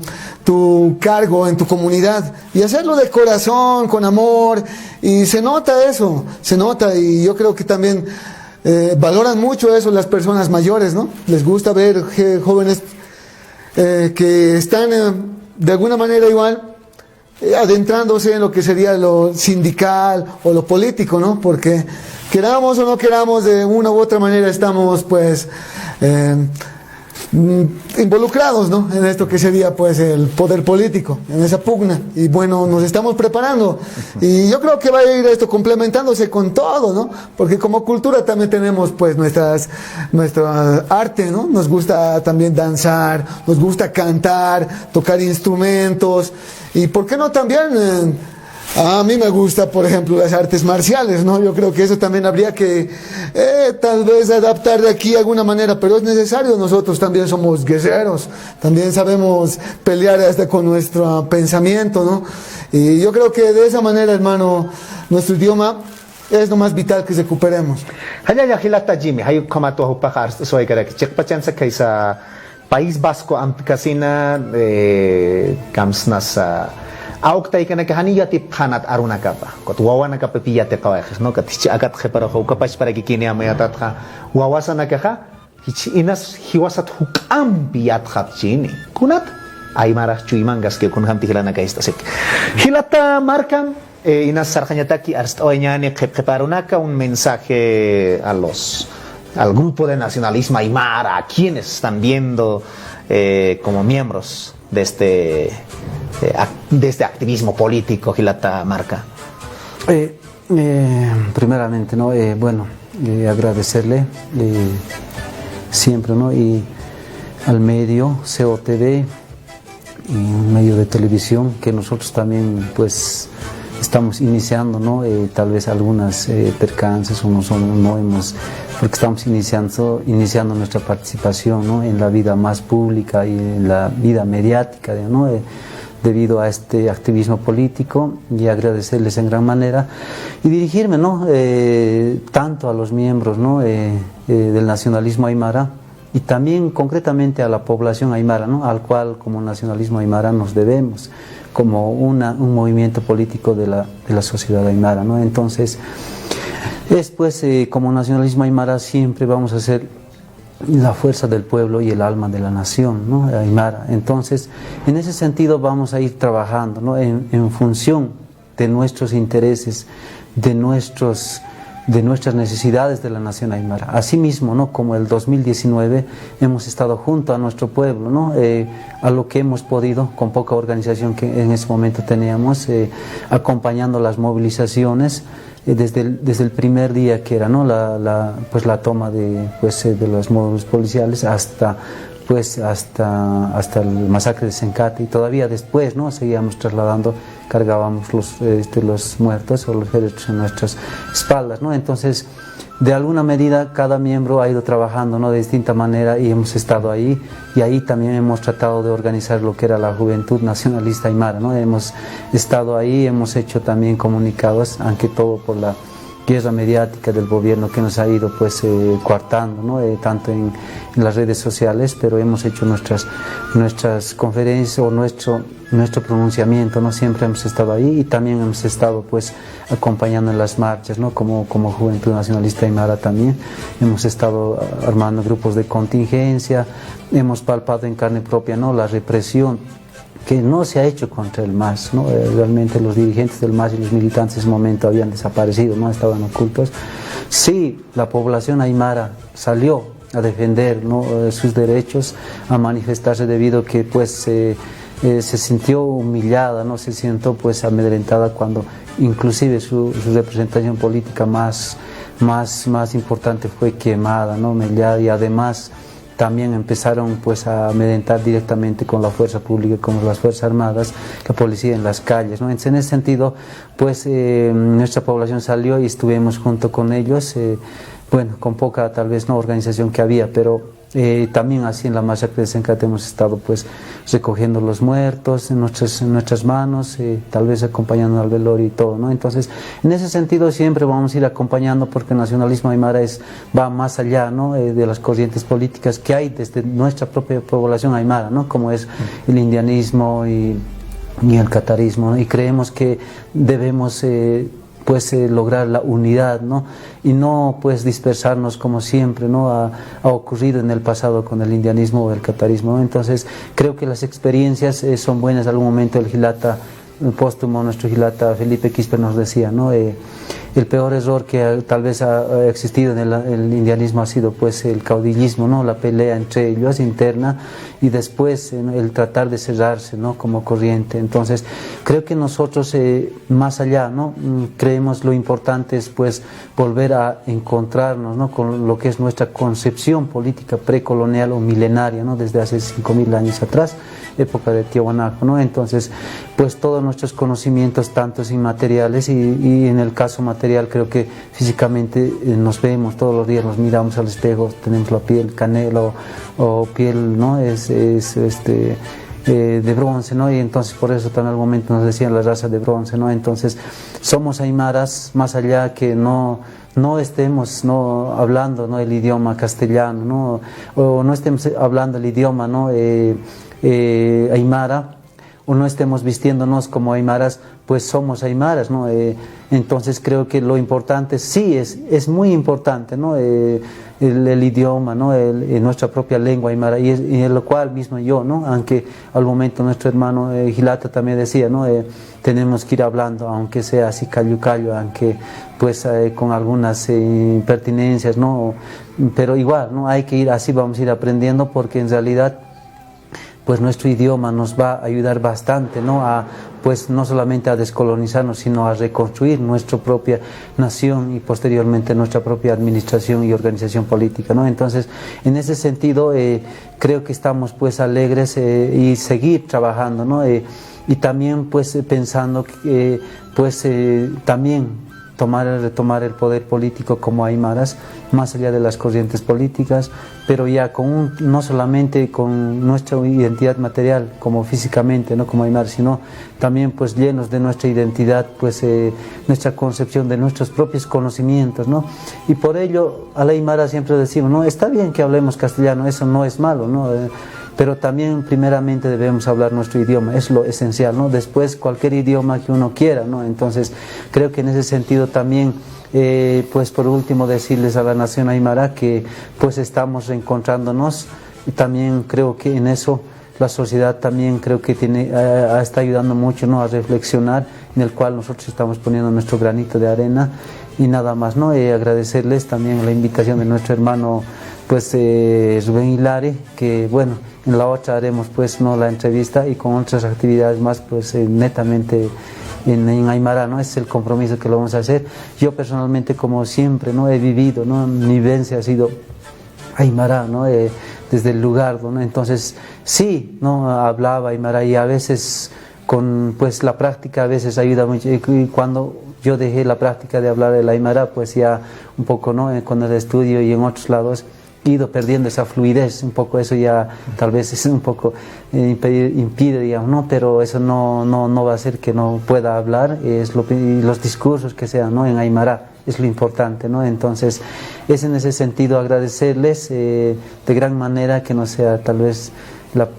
cargo en tu comunidad y hacerlo de corazón, con amor, y se nota eso, y yo creo que también valoran mucho eso las personas mayores, ¿no? Les gusta ver jóvenes que están de alguna manera igual adentrándose en lo que sería lo sindical o lo político, ¿no? Porque queramos o no queramos, de una u otra manera estamos pues involucrados, ¿no?, en esto que sería pues el poder político, en esa pugna. Y bueno, nos estamos preparando, y yo creo que va a ir esto complementándose con todo, ¿no? Porque como cultura también tenemos pues nuestra arte, ¿no? Nos gusta también danzar, nos gusta cantar, tocar instrumentos, y ¿por qué no también a mí me gusta, por ejemplo, las artes marciales, ¿no? Yo creo que eso también habría que tal vez adaptar de aquí de alguna manera, pero es necesario. Nosotros también somos guerreros, también sabemos pelear hasta con nuestro pensamiento, ¿no? Y yo creo que de esa manera, hermano, nuestro idioma es lo más vital que recuperemos. País Vasco ampikasina kamsnas Aukta ikana que hanilla tip hanat aruna kapa. Kot wawana kapa piyate kawajes, no katichi agat khepara ho kapash para que kini amayatat kha wawasana kaha hichi inas hiwasat hukam piyat khapchini. Kunat aymara chuimangas que kun hamtikilana ka istasek. Hilata markan inas sarjanyataki arst oñani preparunaka un mensaje al grupo de nacionalismo aymara, a quienes están viendo como miembros de este activismo político, Gilata Marca. Primeramente, ¿no? Bueno, agradecerle siempre, ¿no?, y al medio COTV, y un medio de televisión que nosotros también pues estamos iniciando, ¿no? Tal vez algunas percances no hemos, porque estamos iniciando nuestra participación, ¿no?, en la vida más pública y en la vida mediática, ¿no?, debido a este activismo político, y agradecerles en gran manera y dirigirme, ¿no?, tanto a los miembros, ¿no?, del nacionalismo aymara y también concretamente a la población aymara, ¿no? Al cual como nacionalismo aymara nos debemos, como un movimiento político de la sociedad aymara, ¿no? Entonces, después como nacionalismo aymara siempre vamos a ser la fuerza del pueblo y el alma de la nación, ¿no? Aymara. Entonces, en ese sentido vamos a ir trabajando, ¿no? En función de nuestros intereses, de nuestras necesidades de la nación aymara. Asimismo, ¿no? Como el 2019 hemos estado junto a nuestro pueblo, ¿no? A lo que hemos podido, con poca organización que en ese momento teníamos, acompañando las movilizaciones desde el primer día que era, ¿no? la toma de los módulos policiales hasta el masacre de Sencate, y todavía después, ¿no? Seguíamos trasladando, cargábamos los muertos o los féretros en nuestras espaldas, ¿no? Entonces, de alguna medida cada miembro ha ido trabajando, ¿no? De distinta manera, y hemos estado ahí, y ahí también hemos tratado de organizar lo que era la juventud nacionalista aymara, ¿no? Hemos estado ahí, hemos hecho también comunicados, aunque todo por la guerra mediática del gobierno que nos ha ido coartando, ¿no? Tanto en las redes sociales, pero hemos hecho nuestras conferencias o nuestro pronunciamiento, ¿no? Siempre hemos estado ahí, y también hemos estado acompañando en las marchas, ¿no? Como Juventud Nacionalista Aymara también hemos estado armando grupos de contingencia, hemos palpado en carne propia, ¿no? La represión que no se ha hecho contra el MAS, ¿no? Realmente los dirigentes del MAS y los militantes en ese momento habían desaparecido, no estaban ocultos. Sí, la población aymara salió a defender, ¿no? Sus derechos, a manifestarse, debido a que se sintió humillada, ¿no? Se sintió amedrentada cuando inclusive su representación política más importante fue quemada, ¿no? Mellada, y además también empezaron a amedrentar directamente con la fuerza pública, con las fuerzas armadas, la policía en las calles, ¿no? Entonces, en ese sentido, nuestra población salió y estuvimos junto con ellos, con poca tal vez no organización que había, pero también así en la masacre de Sencate hemos estado recogiendo los muertos en nuestras manos, tal vez acompañando al velorio y todo, ¿no? Entonces, en ese sentido siempre vamos a ir acompañando, porque el nacionalismo aymara va más allá, ¿no? De las corrientes políticas que hay desde nuestra propia población aymara, ¿no? Como es el indianismo y el catarismo, ¿no? Y creemos que debemos lograr la unidad, ¿no? Y no dispersarnos como siempre, ¿no? Ha ocurrido en el pasado con el indianismo o el catarismo, ¿no? Entonces creo que las experiencias son buenas. Algún momento el póstumo, nuestro Gilata Felipe Quispe nos decía, ¿no? El peor error que tal vez ha existido en el indianismo ha sido el caudillismo, ¿no? La pelea entre ellos interna, y después el tratar de cerrarse, ¿no? Como corriente. Entonces creo que nosotros más allá, ¿no? Creemos lo importante es volver a encontrarnos, ¿no? Con lo que es nuestra concepción política precolonial o milenaria, ¿no? Desde hace 5.000 años atrás, época de Tiahuanaco, ¿no? Entonces todos nuestros conocimientos, tantos inmateriales y en el caso material, creo que físicamente nos vemos todos los días, nos miramos al espejo, tenemos la piel canela o piel, ¿no? De bronce, ¿no? Y entonces por eso también al momento nos decían la raza de bronce, ¿no? Entonces somos aymaras, más allá que no estemos, ¿no? Hablando, ¿no? El idioma castellano, ¿no? O no estemos hablando el idioma, ¿no? Aymara, o no estemos vistiéndonos como aymaras, somos aymaras, ¿no? Entonces creo que lo importante sí es muy importante, ¿no? El idioma, ¿no? Nuestra propia lengua aymara, y en lo cual mismo yo, ¿no? Aunque al momento nuestro hermano Gilata también decía, ¿no? Tenemos que ir hablando, aunque sea así callo, aunque con algunas impertinencias, ¿no? Pero igual, ¿no? Hay que ir así, vamos a ir aprendiendo, porque en realidad nuestro idioma nos va a ayudar bastante, ¿no? No solamente a descolonizarnos, sino a reconstruir nuestra propia nación y posteriormente nuestra propia administración y organización política, ¿no? Entonces, en ese sentido, creo que estamos alegres y seguir trabajando, ¿no? Y también pensando que también retomar el poder político como aymaras, más allá de las corrientes políticas, pero ya no solamente con nuestra identidad material, como físicamente, no como aymaras, sino también pues llenos de nuestra identidad, pues nuestra concepción de nuestros propios conocimientos, ¿no? Y por ello a la aymara siempre decimos, no, está bien que hablemos castellano, eso no es malo, ¿no? Pero también primeramente debemos hablar nuestro idioma, es lo esencial, ¿no? Después cualquier idioma que uno quiera, ¿no? Entonces creo que en ese sentido también, pues por último decirles a la nación aymara que pues estamos reencontrándonos, y también creo que en eso la sociedad también creo que está ayudando mucho, ¿no? A reflexionar, en el cual nosotros estamos poniendo nuestro granito de arena y nada más, ¿no? Agradecerles también la invitación de nuestro hermano pues Rubén Hilari, que bueno, en la otra haremos pues no la entrevista y con otras actividades más pues netamente en aymara, ¿no? Es el compromiso que lo vamos a hacer. Yo personalmente, como siempre, ¿no? He vivido, ¿no? Mi vivencia ha sido aymara, ¿no? Desde el lugar, ¿no? Entonces sí, ¿no? Hablaba aymara y a veces con pues la práctica a veces ayuda mucho, y cuando yo dejé la práctica de hablar el aymara, pues ya un poco, ¿no? Con el estudio y en otros lados he ido perdiendo esa fluidez, un poco eso ya tal vez es un poco impide, digamos, ¿no? Pero eso no va a hacer que no pueda hablar, los discursos que sean, ¿no? En aymara es lo importante, ¿no? Entonces es en ese sentido agradecerles de gran manera, que no sea tal vez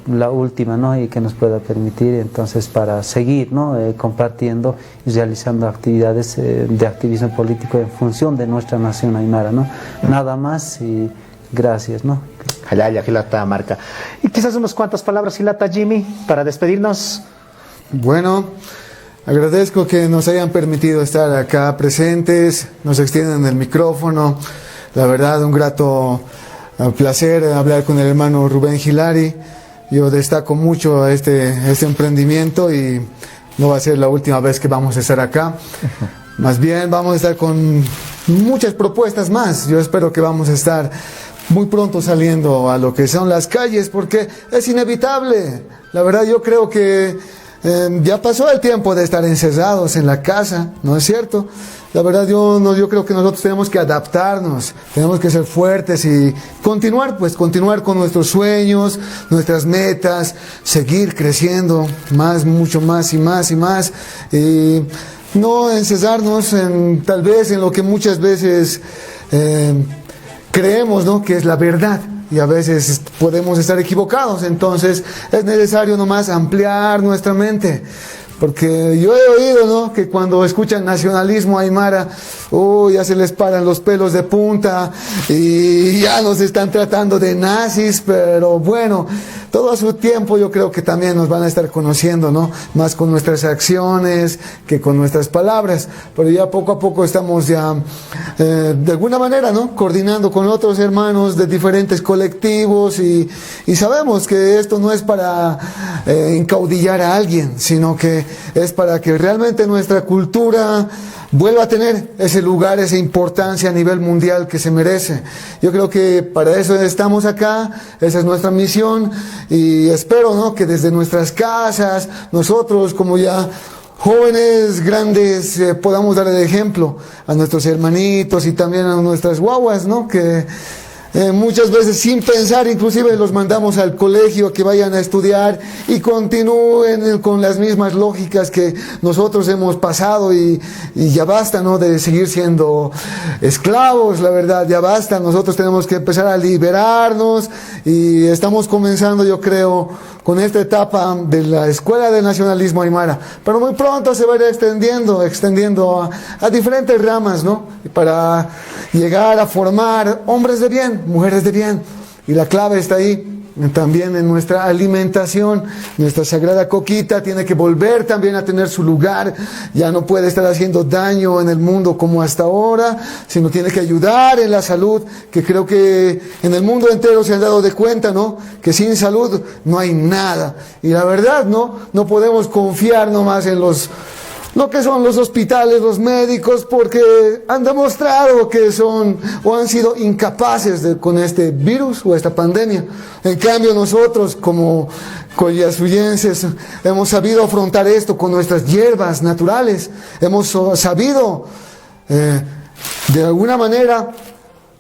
la última, ¿no? Y que nos pueda permitir entonces para seguir, ¿no? Compartiendo y realizando actividades de activismo político en función de nuestra nación aymara, ¿no? Nada más y gracias, ¿no? Hayaya, Hilata Marca. Y quizás unas cuantas palabras, Hilata Jimmy, para despedirnos. Bueno, agradezco que nos hayan permitido estar acá presentes, nos extienden el micrófono. La verdad, un grato placer hablar con el hermano Rubén Hilari. Yo destaco mucho este emprendimiento y no va a ser la última vez que vamos a estar acá. Más bien vamos a estar con muchas propuestas más. Yo espero que vamos a estar muy pronto saliendo a lo que son las calles, porque es inevitable. La verdad, yo creo que ya pasó el tiempo de estar encerrados en la casa, ¿no es cierto? La verdad, yo creo que nosotros tenemos que adaptarnos, tenemos que ser fuertes y continuar con nuestros sueños, nuestras metas, seguir creciendo más, mucho más y más y más, y no encerrarnos tal vez en lo que muchas veces creemos, ¿no? Que es la verdad, y a veces podemos estar equivocados. Entonces es necesario nomás ampliar nuestra mente, porque yo he oído, ¿no? Que cuando escuchan nacionalismo aymara, ya se les paran los pelos de punta y ya nos están tratando de nazis, pero bueno, todo a su tiempo. Yo creo que también nos van a estar conociendo, ¿no? Más con nuestras acciones que con nuestras palabras, pero ya poco a poco estamos ya de alguna manera, ¿no? Coordinando con otros hermanos de diferentes colectivos y sabemos que esto no es para encaudillar a alguien, sino que es para que realmente nuestra cultura vuelva a tener ese lugar, esa importancia a nivel mundial que se merece. Yo creo que para eso estamos acá, esa es nuestra misión, y espero, ¿no? Que desde nuestras casas, nosotros como ya jóvenes, grandes, podamos dar el ejemplo a nuestros hermanitos y también a nuestras guaguas, ¿no? Que muchas veces sin pensar inclusive los mandamos al colegio que vayan a estudiar y continúen con las mismas lógicas que nosotros hemos pasado, y ya basta, ¿no? De seguir siendo esclavos. La verdad, ya basta. Nosotros tenemos que empezar a liberarnos, y estamos comenzando, yo creo, con esta etapa de la Escuela de Nacionalismo Aymara, pero muy pronto se va a ir extendiendo a diferentes ramas, ¿no? Para llegar a formar hombres de bien, mujeres de bien, y la clave está ahí. También en nuestra alimentación, nuestra sagrada coquita tiene que volver también a tener su lugar. Ya no puede estar haciendo daño en el mundo como hasta ahora, sino tiene que ayudar en la salud, que creo que en el mundo entero se han dado de cuenta, ¿no? Que sin salud no hay nada. Y la verdad, no podemos confiar nomás en lo que son los hospitales, los médicos, porque han demostrado que son o han sido incapaces con este virus o esta pandemia. En cambio, nosotros como collasuyenses hemos sabido afrontar esto con nuestras hierbas naturales, hemos sabido de alguna manera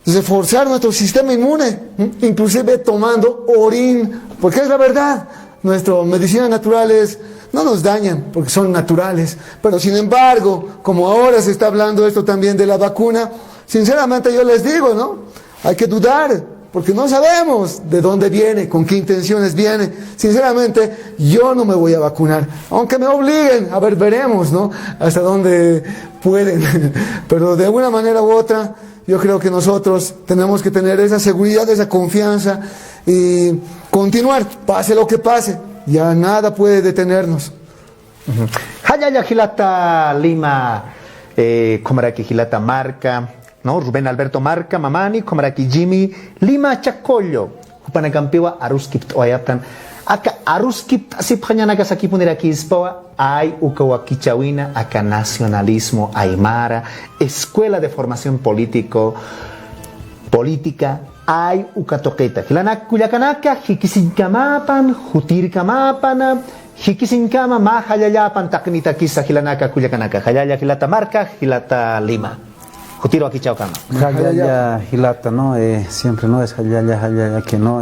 reforzar nuestro sistema inmune, inclusive tomando orín, porque es la verdad, nuestras medicinas naturales no nos dañan porque son naturales, pero sin embargo, como ahora se está hablando esto también de la vacuna, sinceramente yo les digo, ¿no? Hay que dudar, porque no sabemos de dónde viene, con qué intenciones viene. Sinceramente, yo no me voy a vacunar, aunque me obliguen, a ver, veremos, ¿no? Hasta dónde pueden, pero de alguna manera u otra, yo creo que nosotros tenemos que tener esa seguridad, esa confianza y continuar, pase lo que pase, ya nada puede detenernos. Hayaya Gilata Lima, Comaraki Gilata Marca, ¿no? Rubén Alberto Marca, Mamani, Comaraki Jimmy, Lima Chacollo, Upanagampiwa, Aruskip Oyaptan, Aka Aruskip, Asipanyanaga Saki Puniraki Ispoa, hay Ukawakichawina, Aka Nacionalismo Aymara, Escuela de Formación Política, hay Ukatoqueta, Kilanak Kuyakanaka, Hikisinкamapan, Jutirkamapana, Hikisinkama, Mahayayapan, Taknita Kisa, Hilanaka Kuyakanaka, Hayaya Hilata Marca, Hilata Lima. Jutiro aquí chao kama. Hayaya Hilata, ¿no? Siempre no es Hayaya que no,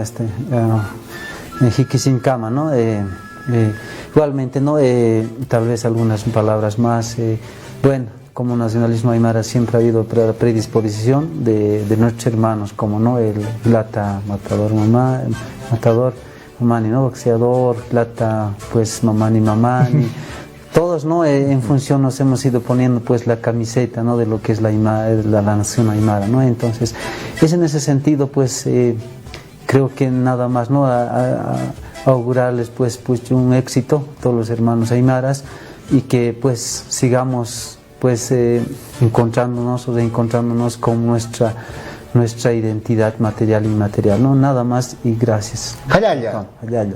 Hikisinkama, ¿no? Igualmente, ¿no? Tal vez algunas palabras más, bueno, como nacionalismo aymara siempre ha habido predisposición de nuestros hermanos, como no el Hilata matador mamani, ¿no? Boxeador, Hilata pues mamani, todos, ¿no? En función nos hemos ido poniendo pues la camiseta, ¿no? De lo que es la nación aymara, ¿no? Entonces, es en ese sentido pues creo que nada más, ¿no? A augurarles pues un éxito a todos los hermanos aymaras y que pues sigamos pues encontrándonos o reencontrándonos con nuestra identidad material e inmaterial, ¿no? Nada más y gracias. Hayaya. Hayaya.